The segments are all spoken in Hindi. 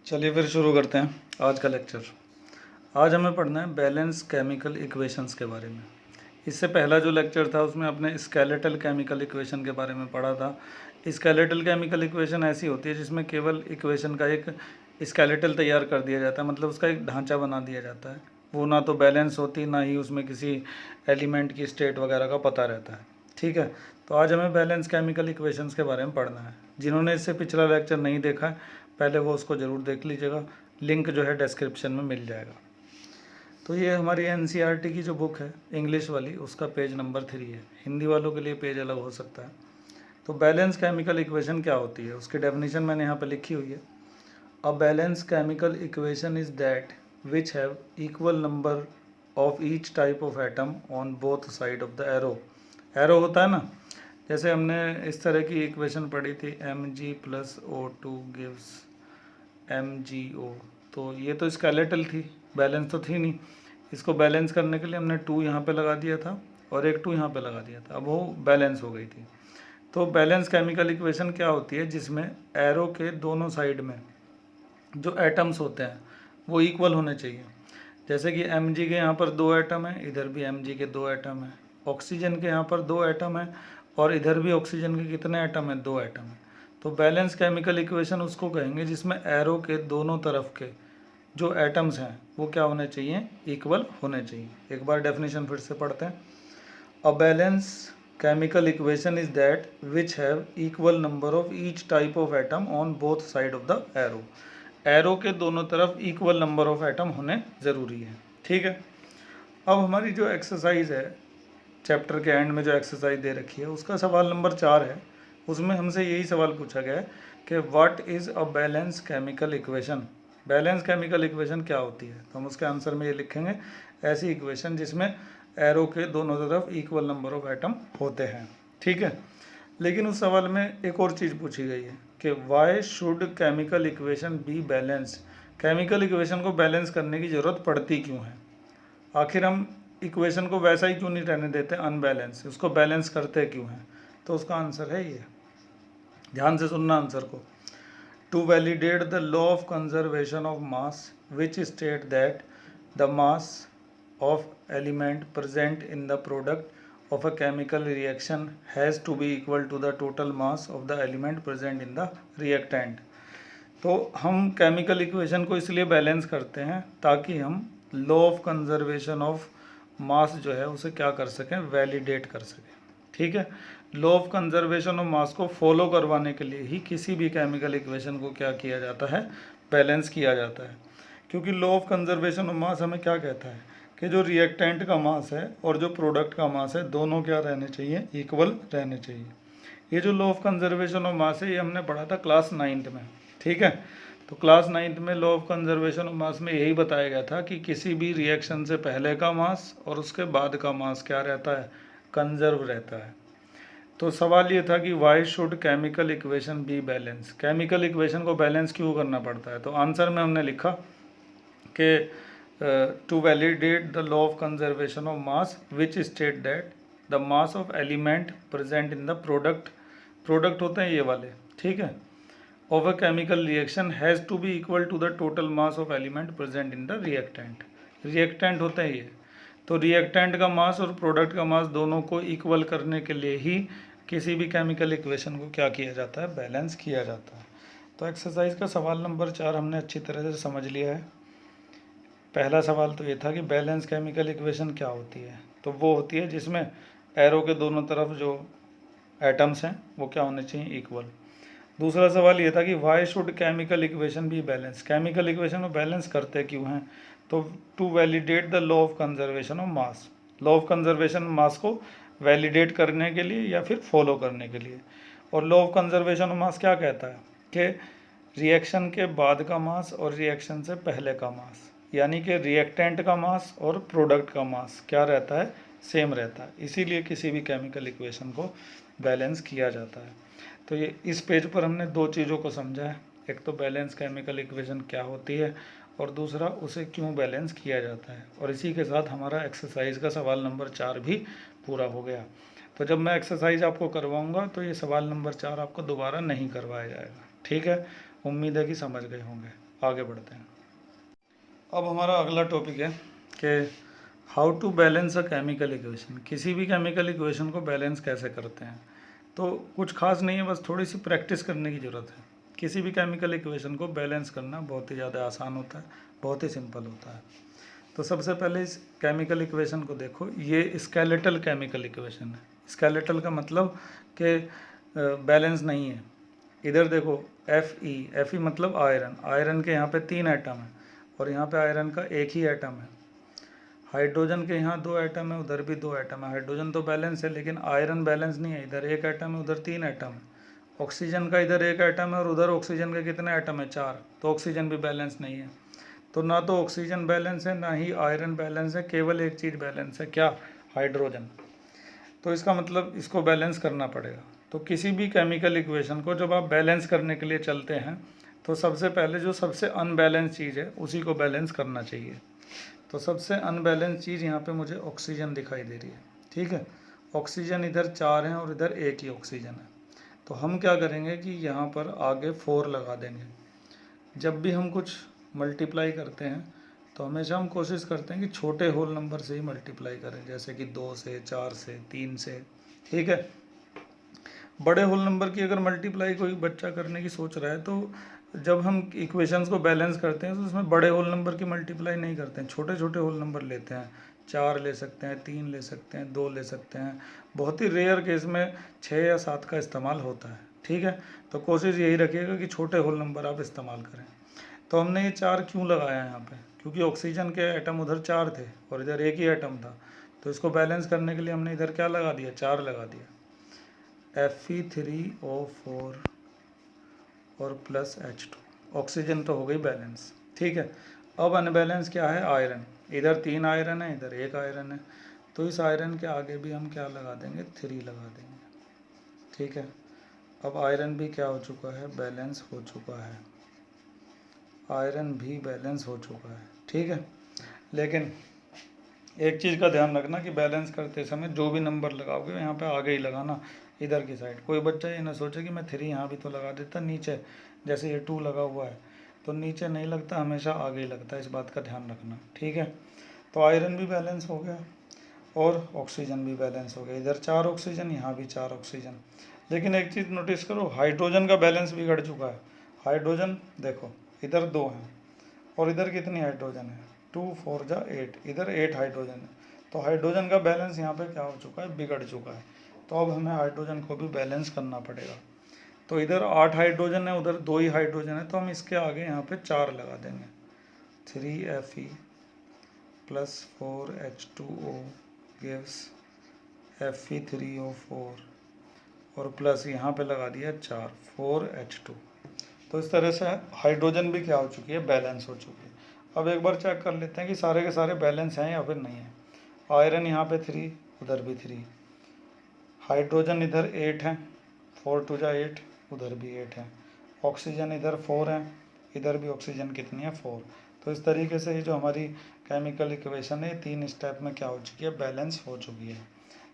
चलिए फिर शुरू करते हैं आज का लेक्चर। आज हमें पढ़ना है बैलेंस केमिकल इक्वेशंस के बारे में। इससे पहला जो लेक्चर था उसमें अपने स्केलेटल केमिकल इक्वेशन के बारे में पढ़ा था। स्केलेटल केमिकल इक्वेशन ऐसी होती है जिसमें केवल इक्वेशन का एक स्केलेटल तैयार कर दिया जाता है, मतलब उसका एक ढांचा बना दिया जाता है। वो ना तो बैलेंस होती, ना ही उसमें किसी एलिमेंट की स्टेट वगैरह का पता रहता है। ठीक है, तो आज हमें बैलेंस केमिकल इक्वेशंस के बारे में पढ़ना है। जिन्होंने इससे पिछला लेक्चर नहीं देखा है पहले वो उसको ज़रूर देख लीजिएगा, लिंक जो है डिस्क्रिप्शन में मिल जाएगा। तो ये हमारी एनसीईआरटी की जो बुक है इंग्लिश वाली, उसका पेज नंबर 3 है। हिंदी वालों के लिए पेज अलग हो सकता है। तो बैलेंस केमिकल इक्वेशन क्या होती है उसकी डेफिनेशन मैंने यहाँ पे लिखी हुई है। A balance chemical equation is that which have equal number of each type of atom on both side of the arrow. Arrow होता है ना, जैसे हमने इस तरह की इक्वेशन पढ़ी थी Mg + O2 गिव्स MgO। तो ये तो स्केलेटल थी, बैलेंस तो थी नहीं। इसको बैलेंस करने के लिए हमने 2 यहाँ पे लगा दिया था और एक 2 यहाँ पे लगा दिया था, अब वो बैलेंस हो गई थी। तो बैलेंस केमिकल इक्वेशन क्या होती है, जिसमें एरो के दोनों साइड में जो एटम्स होते हैं वो इक्वल होने चाहिए। जैसे कि Mg के यहाँ पर 2 एटम है, इधर भी Mg के 2 एटम है। ऑक्सीजन के यहाँ पर 2 एटम है और इधर भी ऑक्सीजन के कितने एटम है, 2 एटम है। तो बैलेंस केमिकल इक्वेशन उसको कहेंगे जिसमें एरो के दोनों तरफ के जो एटम्स हैं वो क्या होने चाहिए, इक्वल होने चाहिए। एक बार डेफिनेशन फिर से पढ़ते हैं। A balance chemical equation is that which have equal number of each type of atom on both side of the arrow. Arrow के दोनों तरफ इक्वल नंबर ऑफ एटम होने ज़रूरी है। ठीक है, अब हमारी जो एक्सरसाइज है चैप्टर के एंड में जो एक्सरसाइज दे रखी है उसका सवाल नंबर 4 है। उसमें हमसे यही सवाल पूछा गया है कि what is a balance chemical equation. Balance chemical equation क्या होती है, तो हम उसके आंसर में ये लिखेंगे ऐसी इक्वेशन जिसमें एरो के दोनों तरफ इक्वल नंबर ऑफ एटम होते हैं। ठीक है, लेकिन उस सवाल में एक और चीज़ पूछी गई है कि why should chemical equation be balanced. Chemical equation को बैलेंस करने की ज़रूरत पड़ती क्यों है, आखिर हम इक्वेशन को वैसा ही क्यों नहीं रहने देते अनबैलेंस, उसको बैलेंस करते क्यों हैं। तो उसका आंसर है ये, ध्यान से सुनना आंसर को। To validate the law of conservation of mass which state that the mass of element present in the product of a chemical reaction has to be equal to the total mass of the element present in the reactant. तो हम केमिकल इक्वेशन को इसलिए बैलेंस करते हैं ताकि हम लॉ ऑफ कंजर्वेशन ऑफ मास जो है उसे क्या कर सकें, वैलिडेट कर सकें। ठीक है, लॉ ऑफ कंजर्वेशन ऑफ मास को फॉलो करवाने के लिए ही किसी भी केमिकल इक्वेशन को क्या किया जाता है, बैलेंस किया जाता है। क्योंकि लॉ ऑफ कंजर्वेशन ऑफ मास हमें क्या कहता है कि जो रिएक्टेंट का मास है और जो प्रोडक्ट का मास है दोनों क्या रहने चाहिए, इक्वल रहने चाहिए। ये जो लॉ ऑफ कंजर्वेशन ऑफ मास है ये हमने पढ़ा था क्लास 9th में। ठीक है, तो क्लास 9th में लॉ ऑफ कंजर्वेशन ऑफ मास में यही बताया गया था कि किसी भी रिएक्शन से पहले का मास और उसके बाद का मास क्या रहता है, कंजर्व रहता है। तो सवाल ये था कि why should chemical equation be balance, chemical equation को बैलेंस क्यों करना पड़ता है। तो आंसर में हमने लिखा कि to validate the law of conservation of mass which state that the mass of element present in the product, product होते हैं ये वाले, ठीक है, of a chemical reaction has to be equal to the total mass of element present in the reactant। reactant होते हैं ये, तो reactant का मास और प्रोडक्ट का मास दोनों को इक्वल करने के लिए ही किसी भी केमिकल इक्वेशन को क्या किया जाता है, बैलेंस किया जाता है। तो एक्सरसाइज का सवाल नंबर 4 हमने अच्छी तरह से समझ लिया है। पहला सवाल तो ये था कि बैलेंस केमिकल इक्वेशन क्या होती है, तो वो होती है जिसमें एरो के दोनों तरफ जो एटम्स हैं वो क्या होने चाहिए, इक्वल। दूसरा सवाल ये था कि why should chemical equation be balance, chemical equation को बैलेंस करते क्यों हैं। तो to validate the law of conservation of mass, law of conservation mass को वैलिडेट करने के लिए या फिर फॉलो करने के लिए। और लॉ ऑफ कंजर्वेशन ऑफ मास क्या कहता है कि रिएक्शन के बाद का मास और रिएक्शन से पहले का मास, यानी कि रिएक्टेंट का मास और प्रोडक्ट का मास क्या रहता है, सेम रहता है। इसीलिए किसी भी केमिकल इक्वेशन को बैलेंस किया जाता है। तो ये इस पेज पर हमने 2 चीज़ों को समझा है, एक तो बैलेंस केमिकल इक्वेशन क्या होती है और दूसरा उसे क्यों बैलेंस किया जाता है। और इसी के साथ हमारा एक्सरसाइज का सवाल नंबर 4 भी पूरा हो गया। तो जब मैं एक्सरसाइज आपको करवाऊंगा तो ये सवाल नंबर 4 आपको दोबारा नहीं करवाया जाएगा। ठीक है, उम्मीद है कि समझ गए होंगे। आगे बढ़ते हैं। अब हमारा अगला टॉपिक है कि how to balance a chemical equation. किसी भी केमिकल इक्वेशन को बैलेंस कैसे करते हैं। तो कुछ खास नहीं है, बस थोड़ी सी प्रैक्टिस करने की ज़रूरत है। किसी भी केमिकल इक्वेशन को बैलेंस करना बहुत ही ज़्यादा आसान होता है, बहुत ही सिंपल होता है। तो सबसे पहले इस केमिकल इक्वेशन को देखो, ये स्केलेटल केमिकल इक्वेशन है। स्केलेटल का मतलब कि बैलेंस नहीं है। इधर देखो Fe मतलब आयरन, आयरन के यहाँ पे 3 एटम है और यहाँ पे आयरन का एक ही एटम है। हाइड्रोजन के यहाँ 2 एटम है, उधर भी 2 एटम है। हाइड्रोजन तो बैलेंस है लेकिन आयरन बैलेंस नहीं है, इधर 1 एटम है उधर 3 एटम है। ऑक्सीजन का इधर 1 एटम है और उधर ऑक्सीजन के कितने एटम है, 4, तो ऑक्सीजन भी बैलेंस नहीं है। तो ना तो ऑक्सीजन बैलेंस है ना ही आयरन बैलेंस है, केवल एक चीज़ बैलेंस है, क्या, हाइड्रोजन। तो इसका मतलब इसको बैलेंस करना पड़ेगा। तो किसी भी केमिकल इक्वेशन को जब आप बैलेंस करने के लिए चलते हैं तो सबसे पहले जो सबसे अनबैलेंस चीज़ है उसी को बैलेंस करना चाहिए। तो सबसे अनबैलेंस चीज़ यहाँ पे मुझे ऑक्सीजन दिखाई दे रही है, ठीक है। ऑक्सीजन इधर 4 हैं और इधर एक ही ऑक्सीजन है। तो हम क्या करेंगे कि यहाँ पर आगे 4 लगा देंगे। जब भी हम कुछ मल्टीप्लाई करते हैं तो हमेशा हम कोशिश करते हैं कि छोटे होल नंबर से ही मल्टीप्लाई करें, जैसे कि 2 से, 4 से, 3 से, ठीक है। बड़े होल नंबर की अगर मल्टीप्लाई कोई बच्चा करने की सोच रहा है तो जब हम इक्वेशंस को बैलेंस करते हैं तो उसमें बड़े होल नंबर की मल्टीप्लाई नहीं करते हैं, छोटे छोटे होल नंबर लेते हैं। 4 ले सकते हैं, 3 ले सकते हैं, 2 ले सकते हैं। बहुत ही रेयर केस में 6 या 7 का इस्तेमाल होता है, ठीक है। तो कोशिश यही रखिएगा कि छोटे होल नंबर आप इस्तेमाल करें। तो हमने ये 4 क्यों लगाया यहाँ पे, क्योंकि ऑक्सीजन के एटम उधर 4 थे और इधर एक ही एटम था। तो इसको बैलेंस करने के लिए हमने इधर क्या लगा दिया, 4 लगा दिया। Fe3O4 और प्लस H2, ऑक्सीजन तो हो गई बैलेंस, ठीक है। अब अनबैलेंस क्या है, आयरन। इधर 3 आयरन है, इधर 1 आयरन है। तो इस आयरन के आगे भी हम क्या लगा देंगे, 3 लगा देंगे, ठीक है। अब आयरन भी क्या हो चुका है, बैलेंस हो चुका है। आयरन भी बैलेंस हो चुका है, ठीक है। लेकिन एक चीज़ का ध्यान रखना कि बैलेंस करते समय जो भी नंबर लगाओगे यहाँ पे आगे ही लगाना, इधर की साइड। कोई बच्चा ये ना सोचे कि मैं 3 यहाँ भी तो लगा देता नीचे, जैसे ये 2 लगा हुआ है तो नीचे नहीं लगता, हमेशा आगे ही लगता है, इस बात का ध्यान रखना, ठीक है। तो आयरन भी बैलेंस हो गया और ऑक्सीजन भी बैलेंस हो गया। इधर 4 ऑक्सीजन, यहाँ भी 4 ऑक्सीजन। लेकिन एक चीज़ नोटिस करो, हाइड्रोजन का बैलेंस बिगड़ चुका है। हाइड्रोजन देखो इधर 2 हैं और इधर कितनी हाइड्रोजन है, 2 4 जा 8, इधर 8 हाइड्रोजन है। तो हाइड्रोजन का बैलेंस यहाँ पे क्या हो चुका है, बिगड़ चुका है। तो अब हमें हाइड्रोजन को भी बैलेंस करना पड़ेगा। तो इधर 8 हाइड्रोजन है, उधर 2 ही हाइड्रोजन है, तो हम इसके आगे यहाँ पे 4 लगा देंगे। 3Fe plus 4H2O gives Fe3O4 और प्लस यहाँ पे लगा दिया 4 4H2। तो इस तरह से हाइड्रोजन भी क्या हो चुकी है, बैलेंस हो चुकी है। अब एक बार चेक कर लेते हैं कि सारे के सारे बैलेंस हैं या फिर नहीं है। आयरन यहाँ पे 3, उधर भी 3, हाइड्रोजन इधर 8 है, 4 2 जा 8, उधर भी 8 है। ऑक्सीजन इधर 4 है, इधर भी ऑक्सीजन कितनी है, 4। तो इस तरीके से ये जो हमारी केमिकल इक्वेशन है 3 स्टेप में क्या हो चुकी है, बैलेंस हो चुकी है।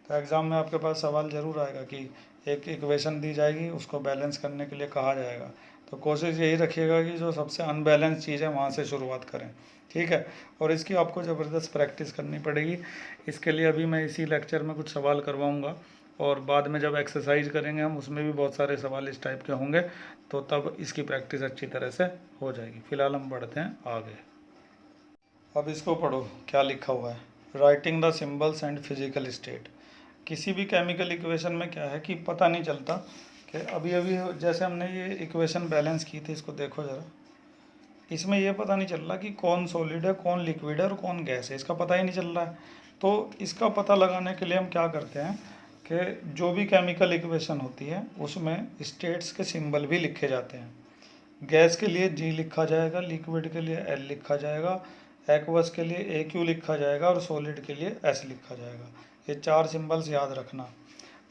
तो एग्ज़ाम में आपके पास सवाल ज़रूर आएगा कि एक इक्वेशन दी जाएगी, उसको बैलेंस करने के लिए कहा जाएगा। तो कोशिश यही रखिएगा कि जो सबसे अनबैलेंस चीज़ है वहाँ से शुरुआत करें, ठीक है। और इसकी आपको ज़बरदस्त प्रैक्टिस करनी पड़ेगी। इसके लिए अभी मैं इसी लेक्चर में कुछ सवाल करवाऊँगा और बाद में जब एक्सरसाइज करेंगे हम उसमें भी बहुत सारे सवाल इस टाइप के होंगे, तो तब इसकी प्रैक्टिस अच्छी तरह से हो जाएगी। फिलहाल हम बढ़ते हैं आगे। अब इसको पढ़ो क्या लिखा हुआ है, writing the symbols and physical state. किसी भी केमिकल इक्वेशन में क्या है कि पता नहीं चलता कि अभी अभी जैसे हमने ये इक्वेशन बैलेंस की थी, इसको देखो ज़रा, इसमें ये पता नहीं चल रहा कि कौन सॉलिड है, कौन लिक्विड है और कौन गैस है, इसका पता ही नहीं चल रहा है। तो इसका पता लगाने के लिए हम क्या करते हैं कि जो भी केमिकल इक्वेशन होती है उसमें स्टेट्स के सिंबल भी लिखे जाते हैं। गैस के लिए G लिखा जाएगा, लिक्विड के लिए L लिखा जाएगा, एक्वस के लिए AQ लिखा जाएगा और सॉलिड के लिए S लिखा जाएगा। ये 4 सिंबल्स याद रखना।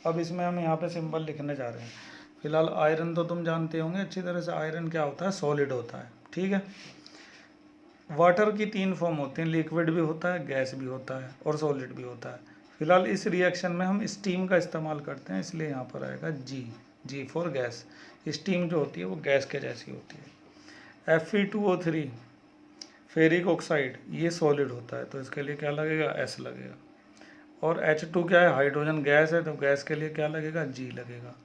अब इसमें हम यहाँ पे सिंबल लिखने जा रहे हैं। फिलहाल आयरन तो तुम जानते होंगे अच्छी तरह से, आयरन क्या होता है, सॉलिड होता है, ठीक है। वाटर की 3 फॉर्म होती हैं, लिक्विड भी होता है, गैस भी होता है और सॉलिड भी होता है। फिलहाल इस रिएक्शन में हम स्टीम का इस्तेमाल करते हैं, इसलिए यहाँ पर आएगा G फॉर गैस। स्टीम जो होती है वो गैस के जैसी होती है। Fe2O3 फेरिक ऑक्साइड ये सॉलिड होता है, तो इसके लिए क्या लगेगा, S लगेगा। और H2 क्या है, हाइड्रोजन गैस है, तो गैस के लिए क्या लगेगा, G लगेगा।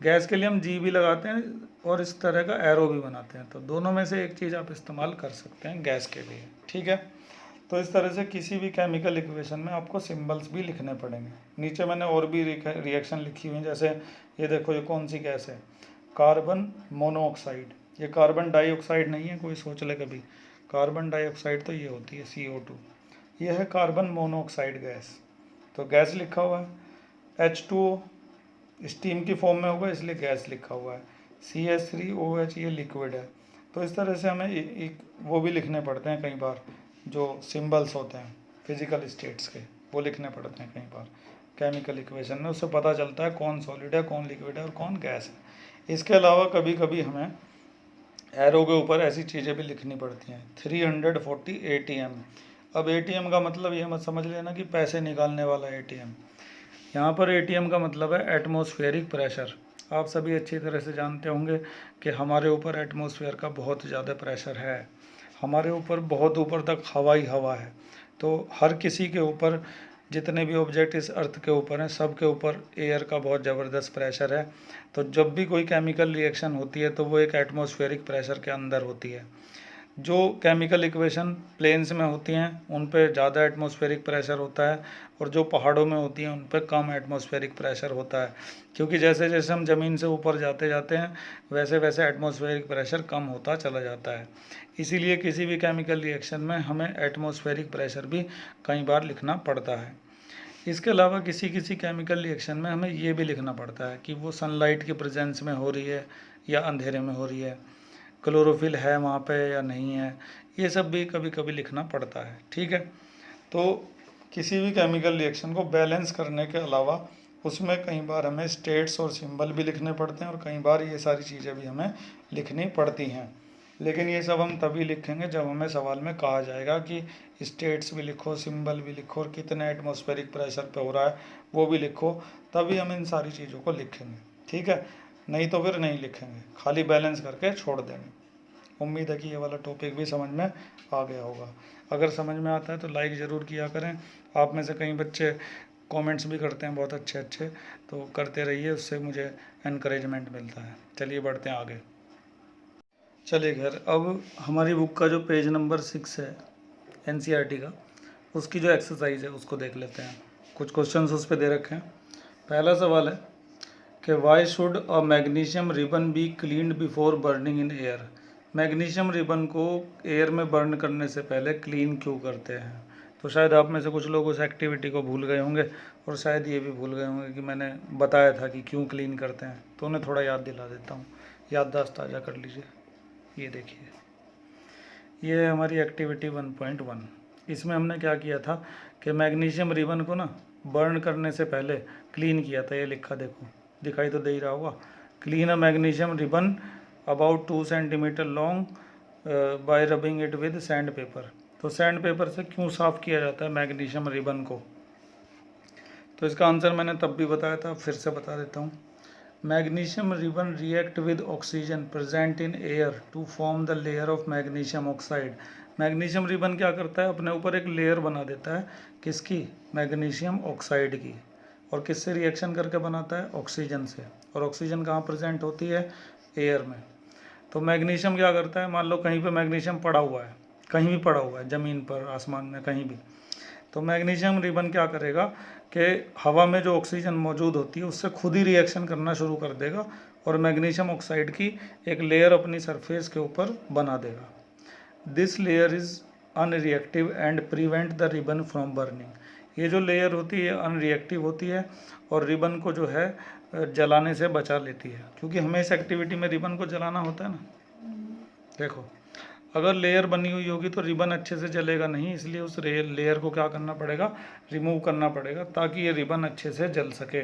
गैस के लिए हम G भी लगाते हैं और इस तरह का एरो भी बनाते हैं, तो दोनों में से एक चीज़ आप इस्तेमाल कर सकते हैं गैस के लिए, ठीक है। तो इस तरह से किसी भी केमिकल इक्वेशन में आपको सिंबल्स भी लिखने पड़ेंगे। नीचे मैंने और भी रिएक्शन लिखी हुई है, जैसे ये देखो, ये कौन सी गैस है, कार्बन मोनोऑक्साइड। ये कार्बन डाइऑक्साइड नहीं है, कोई सोच ले कभी, कार्बन डाइऑक्साइड तो ये होती है CO2। ये है कार्बन मोनोऑक्साइड गैस, तो गैस लिखा हुआ है। H2O स्टीम की फॉर्म में होगा इसलिए गैस लिखा हुआ है। CH3OH ये लिक्विड है। तो इस तरह से हमें एक वो भी लिखने पड़ते हैं कई बार, जो सिंबल्स होते हैं फिजिकल स्टेट्स के, वो लिखने पड़ते हैं कई बार केमिकल इक्वेशन में। उससे पता चलता है कौन सॉलिड है, कौन लिक्विड है और कौन गैस है। इसके अलावा कभी कभी हमें एरो के ऊपर ऐसी चीज़ें भी लिखनी पड़ती हैं। 340 ATM। अब ATM का मतलब ये मत समझ लेना कि पैसे निकालने वाला ATM। यहाँ पर ATM का मतलब है एटमॉस्फेरिक प्रेशर। आप सभी अच्छी तरह से जानते होंगे कि हमारे ऊपर एटमॉस्फेयर का बहुत ज़्यादा प्रेशर है, हमारे ऊपर बहुत ऊपर तक हवा ही हवा है। तो हर किसी के ऊपर, जितने भी ऑब्जेक्ट इस अर्थ के ऊपर हैं, सब के ऊपर एयर का बहुत ज़बरदस्त प्रेशर है। तो जब भी कोई केमिकल रिएक्शन होती है तो वो एक एटमॉस्फेरिक प्रेशर के अंदर होती है। जो केमिकल इक्वेशन प्लेन्स में होती हैं उन पे ज़्यादा एटमॉस्फेरिक प्रेशर होता है, और जो पहाड़ों में होती हैं उन पे कम एटमॉस्फेरिक प्रेशर होता है, क्योंकि जैसे जैसे हम ज़मीन से ऊपर जाते जाते हैं वैसे वैसे एटमॉस्फेरिक प्रेशर कम होता चला जाता है। इसीलिए किसी भी केमिकल रिएक्शन में हमें एटमॉस्फेरिक प्रेशर भी कई बार लिखना पड़ता है। इसके अलावा किसी किसी केमिकल रिएक्शन में हमें ये भी लिखना पड़ता है कि वो सनलाइट की प्रेजेंस में हो रही है या अंधेरे में हो रही है, क्लोरोफिल है वहाँ पे या नहीं है, ये सब भी कभी कभी लिखना पड़ता है, ठीक है। तो किसी भी केमिकल रिएक्शन को बैलेंस करने के अलावा उसमें कई बार हमें स्टेट्स और सिंबल भी लिखने पड़ते हैं, और कई बार ये सारी चीज़ें भी हमें लिखनी पड़ती हैं। लेकिन ये सब हम तभी लिखेंगे जब हमें सवाल में कहा जाएगा कि स्टेट्स भी लिखो, सिंबल भी लिखो, और कितने एटमॉस्फेरिक प्रेशर पे हो रहा है वो भी लिखो, तभी हम इन सारी चीज़ों को लिखेंगे, ठीक है। नहीं तो फिर नहीं लिखेंगे, खाली बैलेंस करके छोड़ देंगे। उम्मीद है कि ये वाला टॉपिक भी समझ में आ गया होगा। अगर समझ में आता है तो लाइक ज़रूर किया करें। आप में से कई बच्चे कमेंट्स भी करते हैं बहुत अच्छे अच्छे, तो करते रहिए, उससे मुझे एनकरेजमेंट मिलता है। चलिए बढ़ते हैं आगे। चलिए खैर, अब हमारी बुक का जो पेज नंबर 6 है NCERT का, उसकी जो एक्सरसाइज है उसको देख लेते हैं। कुछ क्वेश्चंस उस पर दे रखे हैं। पहला सवाल है कि why should a magnesium ribbon be cleaned before burning in air. Magnesium ribbon को एयर में बर्न करने से पहले क्लीन क्यों करते हैं। तो शायद आप में से कुछ लोग उस एक्टिविटी को भूल गए होंगे, और शायद ये भी भूल गए होंगे कि मैंने बताया था कि क्यों क्लीन करते हैं, तो उन्हें थोड़ा याद दिला देता हूँ, याददाश्त ताज़ा कर लीजिए। ये देखिए, ये है हमारी एक्टिविटी 1.1। इसमें हमने क्या किया था कि मैग्नीशियम रिबन को ना बर्न करने से पहले क्लीन किया था। ये लिखा देखो, दिखाई तो दे ही रहा होगा, clean a magnesium ribbon about 2 centimetre long bye rubbing it with sand paper. तो सैंड पेपर से क्यों साफ़ किया जाता है मैग्नीशियम रिबन को, तो इसका आंसर मैंने तब भी बताया था, फिर से बता देता हूँ। Magnesium ribbon react with oxygen present in air to form the layer of magnesium oxide. Magnesium ribbon क्या करता है, अपने ऊपर एक लेयर बना देता है, किसकी, मैग्नीशियम ऑक्साइड की। और किससे रिएक्शन करके बनाता है, ऑक्सीजन से। और ऑक्सीजन कहाँ प्रेजेंट होती है, एयर में। तो मैग्नीशियम क्या करता है, मान लो कहीं पे मैग्नीशियम पड़ा हुआ है, कहीं भी पड़ा हुआ है, ज़मीन पर, आसमान में, कहीं भी, तो मैग्नीशियम रिबन क्या करेगा कि हवा में जो ऑक्सीजन मौजूद होती है उससे खुद ही रिएक्शन करना शुरू कर देगा, और मैग्नीशियम ऑक्साइड की एक लेयर अपनी सरफेस के ऊपर बना देगा। This layer is unreactive and prevent the ribbon from burning. ये जो लेयर होती है अनरिएक्टिव होती है, और रिबन को जो है जलाने से बचा लेती है, क्योंकि हमें इस एक्टिविटी में रिबन को जलाना होता है ना। देखो, अगर लेयर बनी हुई होगी तो रिबन अच्छे से जलेगा नहीं, इसलिए उस लेयर को क्या करना पड़ेगा, रिमूव करना पड़ेगा, ताकि ये रिबन अच्छे से जल सके।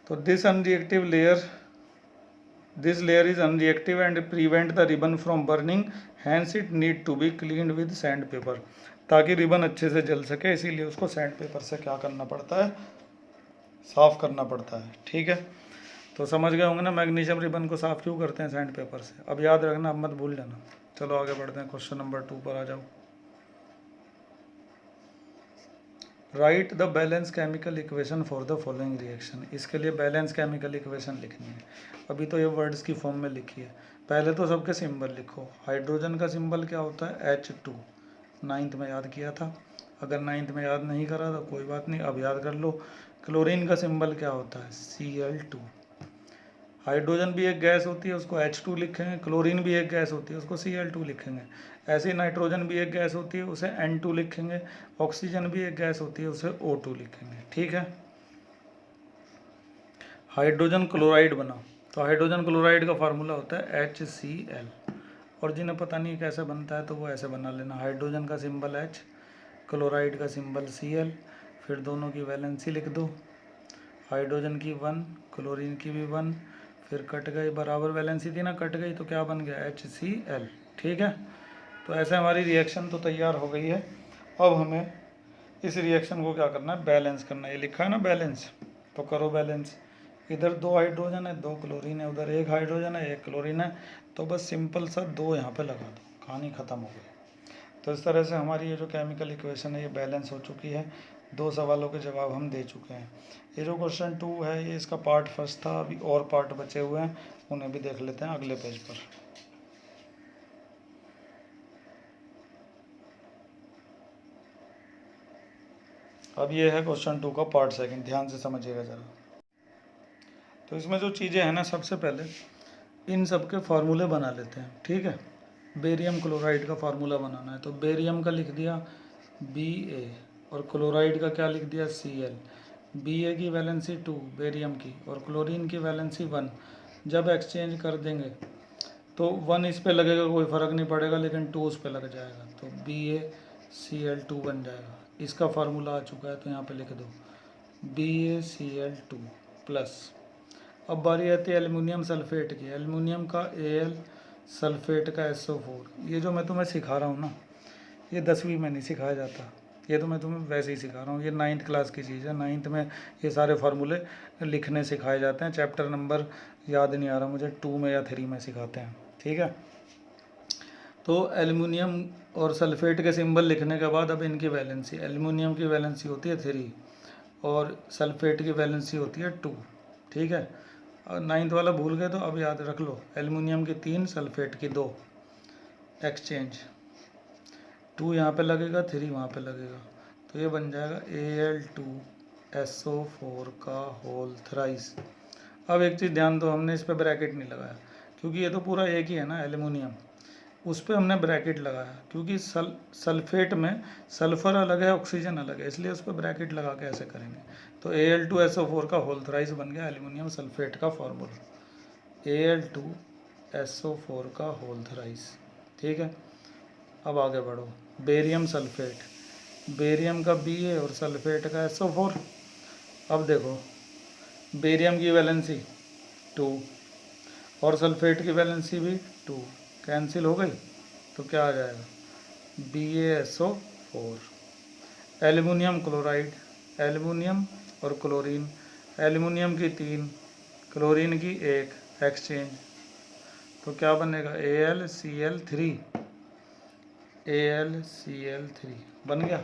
तो this layer is unreactive and prevent the ribbon from burning, hence it need to be cleaned with sand paper. ताकि रिबन अच्छे से जल सके इसीलिए उसको सैंड पेपर से क्या करना पड़ता है, साफ करना पड़ता है, ठीक है। तो समझ गए होंगे ना मैग्नीशियम रिबन को साफ क्यों करते हैं सैंड पेपर से। अब याद रखना, अब मत भूल जाना। चलो आगे बढ़ते हैं, क्वेश्चन नंबर 2 पर आ जाओ। Right the balance chemical equation for the following reaction. इसके लिए बैलेंस केमिकल इक्वेशन लिखनी है। अभी तो ये वर्ड्स की फॉर्म में लिखी है। पहले तो सबके सिंबल लिखो। हाइड्रोजन का सिंबल क्या होता है? H2, 9th में याद किया था। अगर 9th में याद नहीं करा तो कोई बात नहीं, अब याद कर लो। क्लोरीन का सिंबल क्या होता है? Cl2। हाइड्रोजन भी एक गैस होती है, उसको H2 लिखेंगे। क्लोरीन भी एक गैस होती है, उसको Cl2 लिखेंगे। ऐसे ही नाइट्रोजन भी एक गैस होती है, उसे N2 लिखेंगे। ऑक्सीजन भी एक गैस होती है, उसे O2 लिखेंगे। ठीक है। हाइड्रोजन क्लोराइड बना तो हाइड्रोजन क्लोराइड का फार्मूला होता है HCl। और जिन्हें पता नहीं कैसे बनता है तो वो ऐसे बना लेना। हाइड्रोजन का सिंबल H, क्लोराइड का सिंबल Cl, फिर दोनों की वैलेंसी लिख दो। हाइड्रोजन की 1, क्लोरीन की भी 1, फिर कट गई, बराबर वैलेंसी थी ना, कट गई तो क्या बन गया? HCl। ठीक है। तो ऐसे हमारी रिएक्शन तो तैयार हो गई है। अब हमें इस रिएक्शन को क्या करना है? बैलेंस करना है। ये लिखा है ना बैलेंस, तो करो बैलेंस। इधर 2 हाइड्रोजन है, 2 क्लोरीन है, उधर 1 हाइड्रोजन है, 1 क्लोरीन है, तो बस सिंपल सा 2 यहाँ पे लगा दो, कहानी ख़त्म हो गई। तो इस तरह से हमारी ये जो केमिकल इक्वेशन है ये बैलेंस हो चुकी है। 2 सवालों के जवाब हम दे चुके हैं। ये जो क्वेश्चन 2 है ये इसका पार्ट फर्स्ट था। अभी और पार्ट बचे हुए हैं, उन्हें भी देख लेते हैं अगले पेज पर। अब ये है क्वेश्चन 2 का पार्ट सेकंड, ध्यान से समझिएगा ज़रा। तो इसमें जो चीज़ें हैं ना, सबसे पहले इन सब के फार्मूले बना लेते हैं। ठीक है। बेरियम क्लोराइड का फार्मूला बनाना है, तो बेरियम का लिख दिया Ba और क्लोराइड का क्या लिख दिया? Cl। Ba की वैलेंसी 2 बेरियम की और क्लोरीन की वैलेंसी 1। जब एक्सचेंज कर देंगे तो 1 इस पे लगेगा, कोई फ़र्क नहीं पड़ेगा, लेकिन 2 उस पे लग जाएगा, तो BaCl2 बन जाएगा। इसका फार्मूला आ चुका है, तो यहाँ पे लिख दो BaCl2 प्लस। अब बारी आती है एल्युमिनियम सल्फेट की। एल्युमिनियम का Al, सल्फेट का SO4। ये जो मैं तुम्हें सिखा रहा हूँ ना, ये 10वीं में नहीं सिखाया जाता, ये तो मैं तुम्हें वैसे ही सिखा रहा हूँ। ये 9th क्लास की चीज़ है। 9th में ये सारे फार्मूले लिखने सिखाए जाते हैं। चैप्टर नंबर याद नहीं आ रहा मुझे, 2 में या 3 में सिखाते हैं। ठीक है। तो एल्युमिनियम और सल्फेट के सिंबल लिखने के बाद अब इनकी वैलेंसी, एल्युमिनियम की वैलेंसी होती है 3 और सल्फेट की वैलेंसी होती है 2। ठीक है। और 9th वाला भूल गए तो अब याद रख लो, एल्युमिनियम की 3, सल्फेट की 2, एक्सचेंज 2 यहाँ पे लगेगा, 3 वहाँ पे लगेगा, तो ये बन जाएगा Al2SO4 का होल थ्राइस। अब एक चीज़ ध्यान दो, हमने इस पर ब्रैकेट नहीं लगाया क्योंकि ये तो पूरा एक ही है ना एल्युमिनियम, उस पर हमने ब्रैकेट लगाया क्योंकि सल्फेट में सल्फ़र अलग है, ऑक्सीजन अलग है, इसलिए उस पर ब्रैकेट लगा के ऐसे करेंगे। तो Al2SO4 का होल थ्राइस बन गया एल्युमिनियम सल्फेट का फार्मूला, Al2SO4 का होल थ्राइस। ठीक है। अब आगे बढ़ो, बेरियम सल्फेट, बेरियम का Ba और सल्फेट का SO4। अब देखो, बेरियम की वैलेंसी 2 और सल्फेट की वैलेंसी भी 2, कैंसिल हो गई, तो क्या आ जाएगा? BaSO4। एल्युमिनियम क्लोराइड, एल्युमिनियम और क्लोरीन, एल्युमिनियम की 3, क्लोरीन की 1, एक्सचेंज, तो क्या बनेगा? AlCl3, AlCl3 बन गया।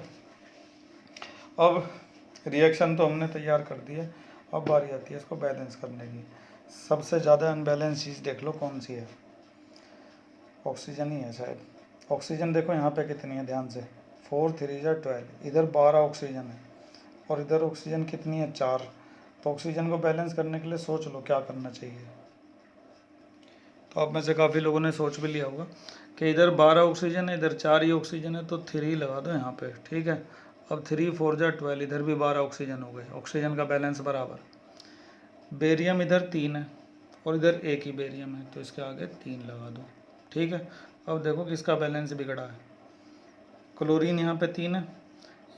अब रिएक्शन तो हमने तैयार कर दिया, अब बारी आती है इसको बैलेंस करने की। सबसे ज़्यादा अनबैलेंस चीज़ देख लो कौन सी है? ऑक्सीजन ही है शायद। ऑक्सीजन देखो यहाँ पे कितनी है, ध्यान से, 4 3 12, इधर 12 ऑक्सीजन है और इधर ऑक्सीजन कितनी है? 4। तो ऑक्सीजन को बैलेंस करने के लिए सोच लो क्या करना चाहिए। तो आप में से काफ़ी लोगों ने सोच भी लिया होगा कि इधर 12 ऑक्सीजन है, इधर 4 ही ऑक्सीजन है, तो 3 लगा दो यहाँ पे। ठीक है। अब 3 4 12, इधर भी 12 ऑक्सीजन हो गए, ऑक्सीजन का बैलेंस बराबर। बेरियम इधर 3 है और इधर 1 ही बेरियम है, तो इसके आगे 3 लगा दो। ठीक है। अब देखो किसका बैलेंस बिगड़ा है। क्लोरीन यहाँ पे 3 है,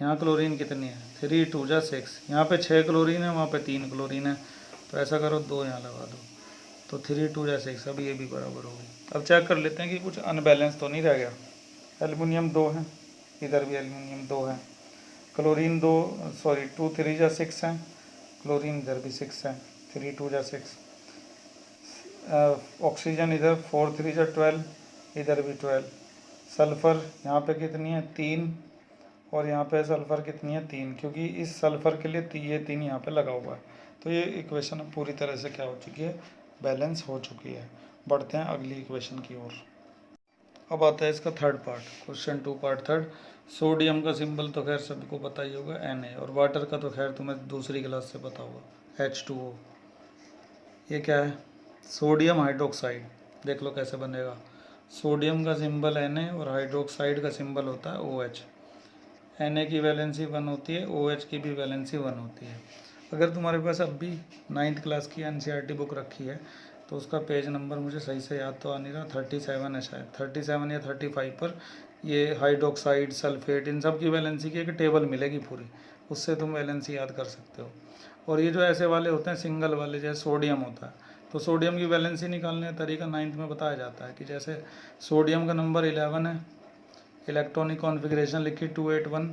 यहाँ क्लोरीन कितनी है? 3 2 6, यहाँ पे 6 क्लोरीन है, वहाँ पे 3 क्लोरीन है, तो ऐसा करो 2 यहाँ लगा दो, तो 3 2 6, अब ये भी बराबर हो गई। अब चेक कर लेते हैं कि कुछ अनबैलेंस तो नहीं रह गया। एल्युमिनियम 2 है, इधर भी एल्युमिनियम 2 है, क्लोरीन 2 2 3 6 है, क्लोरीन इधर भी 6 है, 3 2 6, ऑक्सीजन इधर 4 3 जा 12, इधर भी 12। सल्फ़र यहाँ पे कितनी है 3, और यहाँ पे सल्फ़र कितनी है 3, क्योंकि इस सल्फ़र के लिए ये 3 यहाँ पे लगा हुआ है। तो ये इक्वेशन पूरी तरह से क्या हो चुकी है, बैलेंस हो चुकी है। बढ़ते हैं अगली इक्वेशन की ओर। अब आता है इसका third part, question 2 part third. Sodium का सिंबल तो खैर सबको पता ही होगा Na, और वाटर का तो खैर तुम्हें दूसरी क्लास से पता होगा H2O। ये क्या है, सोडियम हाइड्रोक्साइड। देख लो कैसे बनेगा। सोडियम का सिंबल Na और हाइड्रोक्साइड का सिंबल होता है OH। Na की वैलेंसी 1 होती है, OH की भी वैलेंसी 1 होती है। अगर तुम्हारे पास अब भी 9th क्लास की NCERT बुक रखी है तो उसका पेज नंबर मुझे सही से याद तो आ नहीं रहा, 37 है शायद, 37 या 35 पर ये हाइड्रोक्साइड, सल्फेट, इन सब की वैलेंसी की एक टेबल मिलेगी पूरी, उससे तुम वैलेंसी याद कर सकते हो। और ये जो ऐसे वाले होते हैं सिंगल वाले, जैसे सोडियम होता है, तो सोडियम की वैलेंसी निकालने का तरीका 9th में बताया जाता है कि जैसे सोडियम का नंबर 11 है, इलेक्ट्रॉनिक कॉन्फ़िगरेशन लिखी 281,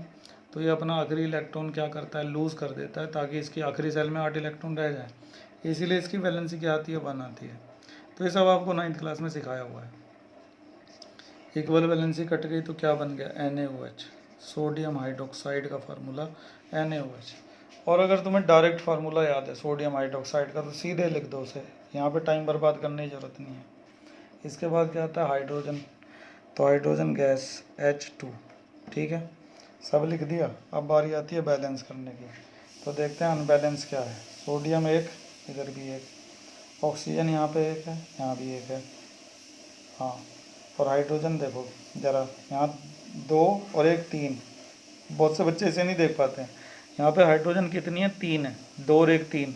तो ये अपना आखिरी इलेक्ट्रॉन क्या करता है, लूज़ कर देता है ताकि इसकी आखिरी सेल में 8 इलेक्ट्रॉन रह जाए, इसीलिए इसकी वैलेंसी क्या आती है 1 आती है। तो ये सब आपको 9th क्लास में सिखाया हुआ है। इक्वल वैलेंसी कट गई तो क्या बन गया NaOH, सोडियम हाइड्रोक्साइड का फार्मूला NaOH। और अगर तुम्हें डायरेक्ट फार्मूला याद है सोडियम हाइड्रोक्साइड का तो सीधे लिख दो उसे, यहाँ पे टाइम बर्बाद करने की ज़रूरत नहीं है। इसके बाद क्या आता है हाइड्रोजन, तो हाइड्रोजन गैस H2, ठीक है, सब लिख दिया। अब बारी आती है बैलेंस करने की, तो देखते हैं अनबैलेंस क्या है। सोडियम 1, इधर भी 1, ऑक्सीजन यहाँ पे 1 है, यहाँ भी 1 है, हाँ। और हाइड्रोजन देखो ज़रा, यहाँ 2 और 1 3, बहुत से बच्चे इसे नहीं देख पाते हैं। यहाँ पे हाइड्रोजन कितनी है 3 है, 2 और 1 3,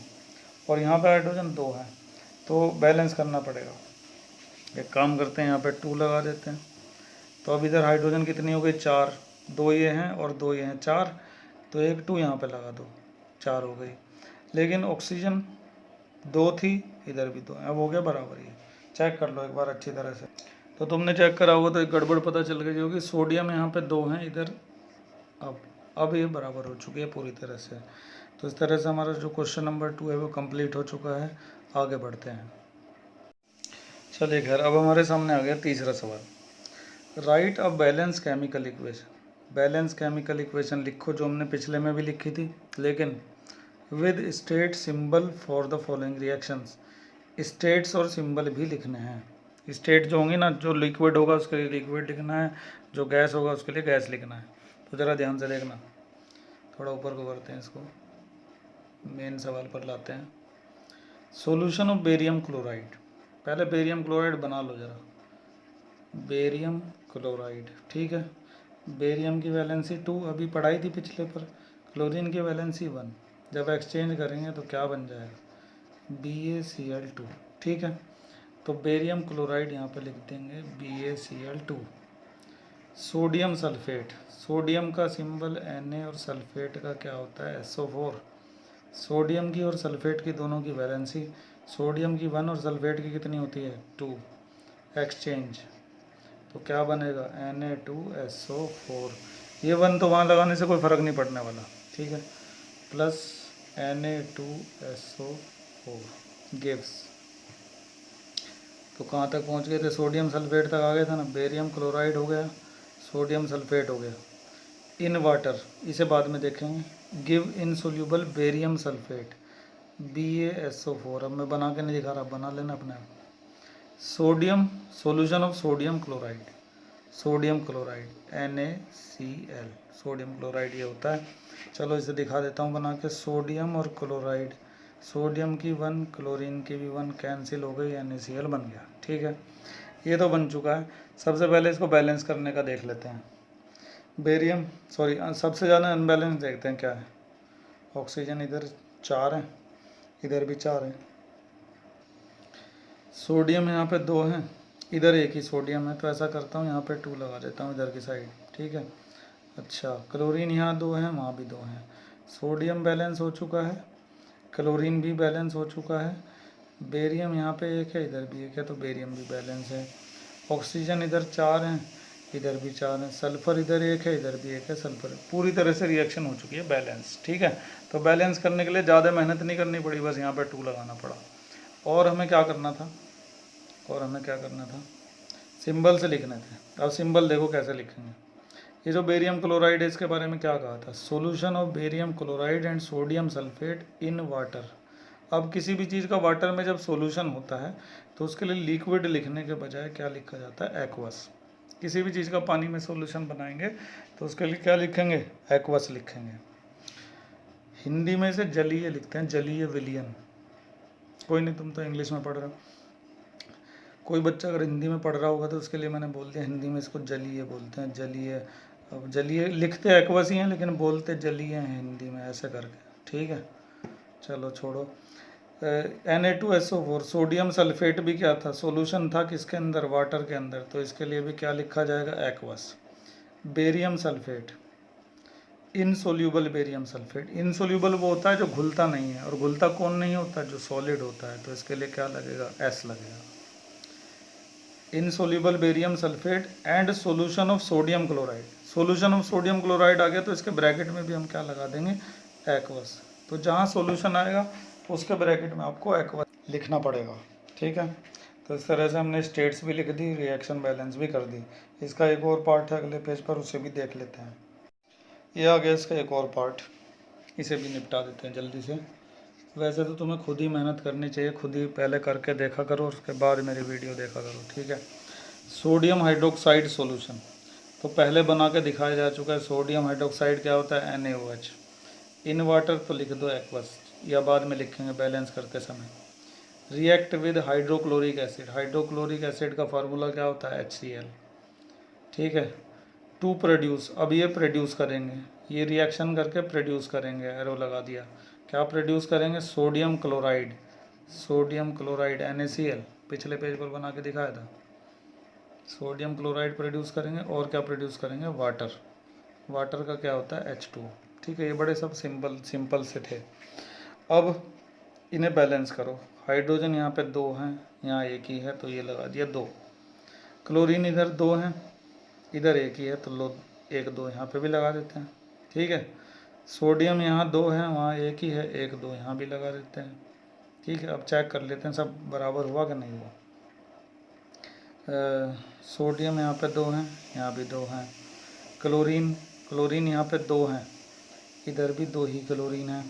और यहाँ पे हाइड्रोजन 2 है, तो बैलेंस करना पड़ेगा। एक काम करते हैं, यहाँ पे 2 लगा देते हैं। तो अब इधर हाइड्रोजन कितनी हो गई 4, 2 ये हैं और 2 ये हैं 4, तो एक 2 यहाँ पे लगा दो, 4 हो गई। लेकिन ऑक्सीजन 2 थी, इधर भी 2 है, अब हो गया बराबर। ये चेक कर लो एक बार अच्छी तरह से। तो तुमने चेक करा होगा तो एक गड़बड़ पता चल गई होगी, सोडियम यहाँ पे 2 हैं इधर, अब ये बराबर हो चुकी है पूरी तरह से। तो इस तरह से हमारा जो क्वेश्चन नंबर 2 है वो कंप्लीट हो चुका है। आगे बढ़ते हैं, चलिए खैर अब हमारे सामने आ गया तीसरा सवाल। Right a balance chemical equation. Balance chemical equation लिखो, जो हमने पिछले में भी लिखी थी, लेकिन with state symbol for the following reactions. States और सिंबल भी लिखने हैं। स्टेट जो होंगी ना, जो लिक्विड होगा उसके लिए लिक्विड लिखना है, जो गैस होगा उसके लिए गैस लिखना है। तो ज़रा ध्यान से देखना, थोड़ा ऊपर को करते हैं इसको, मेन सवाल पर लाते हैं। Solution of barium chloride. पहले बेरियम क्लोराइड बना लो ज़रा, बेरियम क्लोराइड, ठीक है। बेरियम की वैलेंसी 2 अभी पढ़ाई थी पिछले पर, क्लोरीन की वैलेंसी 1, जब एक्सचेंज करेंगे तो क्या बन जाएगा BaCl2, ठीक है। तो बेरियम क्लोराइड यहाँ पे लिख देंगे BaCl2। सोडियम सल्फेट, सोडियम का सिंबल Na और सल्फेट का क्या होता है SO4। सोडियम की और सल्फेट की दोनों की वैलेंसी, सोडियम की 1 और सल्फेट की कितनी होती है 2, एक्सचेंज, तो क्या बनेगा Na2SO4। ये 1 तो वहाँ लगाने से कोई फ़र्क नहीं पड़ने वाला, ठीक है, प्लस Na2SO4 गिव्स, तो कहाँ तक पहुँच गए थे, सोडियम सल्फेट तक आ गया था ना। बेरियम क्लोराइड हो गया, सोडियम सल्फेट हो गया। इन वाटर, इसे बाद में देखेंगे। Give insoluble barium sulphate BaSO4। अब मैं बना के नहीं दिखा रहा, बना लेना अपने आप। Sodium, solution of sodium chloride, sodium chloride NaCl, sodium chloride ये होता है। चलो इसे दिखा देता हूँ बना के। सोडियम और क्लोराइड, सोडियम की 1, क्लोरीन की भी 1 कैंसिल हो गई, NaCl बन गया, ठीक है। ये तो बन चुका है। सबसे पहले इसको बैलेंस करने का देख लेते हैं। बेरियम सॉरी सबसे ज़्यादा अनबैलेंस देखते हैं क्या है। ऑक्सीजन इधर 4 है, इधर भी 4 है। सोडियम यहाँ पे 2 हैं, इधर 1 ही सोडियम है, तो ऐसा करता हूँ यहाँ पे 2 लगा देता हूँ इधर की साइड, ठीक है। अच्छा, क्लोरीन यहाँ 2 हैं, वहाँ भी 2 हैं। सोडियम बैलेंस हो चुका है, क्लोरीन भी बैलेंस हो चुका है। बेरियम यहाँ पे 1 है, इधर भी 1 है, तो बेरियम भी बैलेंस है। ऑक्सीजन इधर 4 हैं, इधर भी 4 हैं। सल्फ़र इधर 1 है, इधर भी 1 है। सल्फ़र पूरी तरह से रिएक्शन हो चुकी है बैलेंस, ठीक है। तो बैलेंस करने के लिए ज़्यादा मेहनत नहीं करनी पड़ी, बस यहाँ पर 2 लगाना पड़ा। और हमें क्या करना था, और हमें क्या करना था, सिंबल से लिखने थे। अब सिंबल देखो कैसे लिखेंगे। ये जो बेरियम क्लोराइड है इसके बारे में क्या कहा था, solution of barium chloride and sodium sulphate in water. अब किसी भी चीज़ का वाटर में जब सोल्यूशन होता है तो उसके लिए लिक्विड लिखने के बजाय क्या लिखा जाता है, एक्वस। किसी भी चीज़ का पानी में सोल्यूशन बनाएंगे तो उसके लिए क्या लिखेंगे, एक्वस लिखेंगे। हिंदी में इसे जलीय लिखते हैं, जलीय विलयन। कोई नहीं, तुम तो इंग्लिश में पढ़ रहे हो, कोई बच्चा अगर हिंदी में पढ़ रहा होगा तो उसके लिए मैंने बोल दिया, हिंदी में इसको जलीय बोलते हैं, जलीय। अब जलीय लिखते एक्वस ही हैं लेकिन बोलते जलीय हैं हिंदी में, ऐसे करके, ठीक है। चलो छोड़ो। Na2SO4 सोडियम सल्फेट भी क्या था, सॉल्यूशन था किसके अंदर, वाटर के अंदर, तो इसके लिए भी क्या लिखा जाएगा, aqueous. Barium sulphate, insoluble barium sulphate. Insoluble वो होता है जो घुलता नहीं है, और घुलता कौन नहीं होता, जो सॉलिड होता है, तो इसके लिए क्या लगेगा, S लगेगा। Insoluble barium sulphate and solution of sodium chloride. Solution of sodium chloride आ गया तो इसके ब्रैकेट में भी हम क्या लगा देंगे, एक्वस। तो जहाँ सोल्यूशन आएगा उसके ब्रैकेट में आपको एक्वस लिखना पड़ेगा, ठीक है। तो इस तरह से हमने स्टेट्स भी लिख दी, रिएक्शन बैलेंस भी कर दी। इसका एक और पार्ट है अगले पेज पर, उसे भी देख लेते हैं। ये आ गया इसका एक और पार्ट, इसे भी निपटा देते हैं जल्दी से। वैसे तो तुम्हें खुद ही मेहनत करनी चाहिए, खुद ही पहले करके देखा करो, उसके बाद मेरी वीडियो देखा करो, ठीक है। सोडियम हाइड्रोक्साइड सॉल्यूशन तो पहले बना के दिखाया जा चुका है। सोडियम हाइड्रोक्साइड क्या होता है, NaOH। इन वाटर तो लिख दो एक्वस, या बाद में लिखेंगे बैलेंस करते समय। React with hydrochloric acid, hydrochloric acid का फार्मूला क्या होता है, HCl, ठीक है। टू प्रोड्यूस, अब ये प्रोड्यूस करेंगे, ये रिएक्शन करके प्रोड्यूस करेंगे, एरो लगा दिया। क्या प्रोड्यूस करेंगे, sodium chloride, sodium chloride NaCl, पिछले पेज पर बना के दिखाया था। सोडियम क्लोराइड प्रोड्यूस करेंगे, और क्या प्रोड्यूस करेंगे, वाटर। वाटर का क्या होता है, H2, ठीक है। ये बड़े सब सिंपल से थे। अब इन्हें बैलेंस करो। हाइड्रोजन यहाँ पे 2 हैं, यहाँ एक ही है तो ये लगा दिया 2। क्लोरीन इधर 2 हैं, इधर एक ही है तो लो 1 2 यहाँ पे भी लगा देते हैं, ठीक है। सोडियम यहाँ 2 हैं, वहाँ एक ही है, 1 2 यहाँ भी लगा देते हैं, ठीक है। अब चेक कर लेते हैं सब बराबर हुआ कि नहीं हुआ। सोडियम यहाँ पे 2 हैं, यहाँ भी 2 हैं। क्लोरीन यहाँ पे 2 हैं, इधर भी 2 ही क्लोरीन है।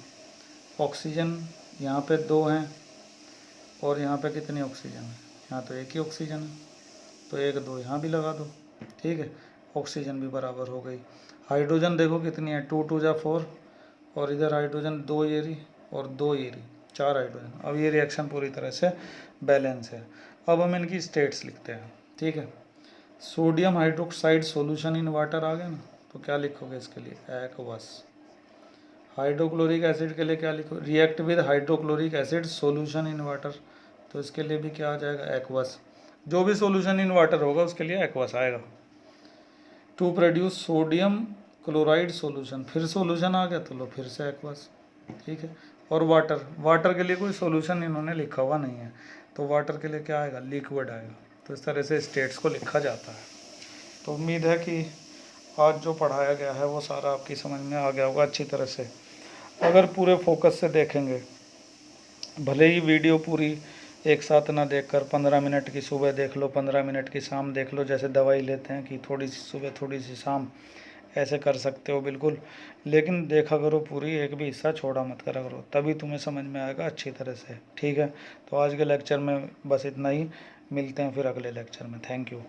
ऑक्सीजन यहाँ पे 2 हैं, और यहाँ पे कितनी ऑक्सीजन है, यहाँ तो एक ही ऑक्सीजन है, तो 1 2 यहाँ भी लगा दो, ठीक है। ऑक्सीजन भी बराबर हो गई। हाइड्रोजन देखो कितनी है, 2 2 जा 4, और इधर हाइड्रोजन 2 एरी और 2 एरी, 4 हाइड्रोजन। अब ये रिएक्शन पूरी तरह से बैलेंस है। अब हम इनकी स्टेट्स लिखते हैं, ठीक है। Sodium hydroxide solution in water आ गया ना, तो क्या लिखोगे इसके लिए, एक्वस। हाइड्रोक्लोरिक एसिड के लिए क्या लिखो, react with hydrochloric acid solution in water, तो इसके लिए भी क्या आ जाएगा, एक्वस। जो भी सॉल्यूशन इन वाटर होगा उसके लिए एक्वस आएगा। To produce sodium chloride solution, फिर सॉल्यूशन आ गया तो लो फिर से एक्वस, ठीक है। और वाटर के लिए कोई सॉल्यूशन इन्होंने लिखा हुआ नहीं है, तो वाटर के लिए क्या आएगा, लिक्विड आएगा। तो इस तरह से स्टेट्स को लिखा जाता है। तो उम्मीद है कि आज जो पढ़ाया गया है वो सारा आपकी समझ में आ गया होगा अच्छी तरह से। अगर पूरे फोकस से देखेंगे, भले ही वीडियो पूरी एक साथ ना देखकर 15 मिनट की सुबह देख लो, 15 मिनट की शाम देख लो, जैसे दवाई लेते हैं कि थोड़ी सी सुबह थोड़ी सी शाम, ऐसे कर सकते हो बिल्कुल। लेकिन देखा करो पूरी, एक भी हिस्सा छोड़ा मत करा करो, तभी तुम्हें समझ में आएगा अच्छी तरह से, ठीक है। तो आज के लेक्चर में बस इतना ही, मिलते हैं फिर अगले लेक्चर में। Thank you.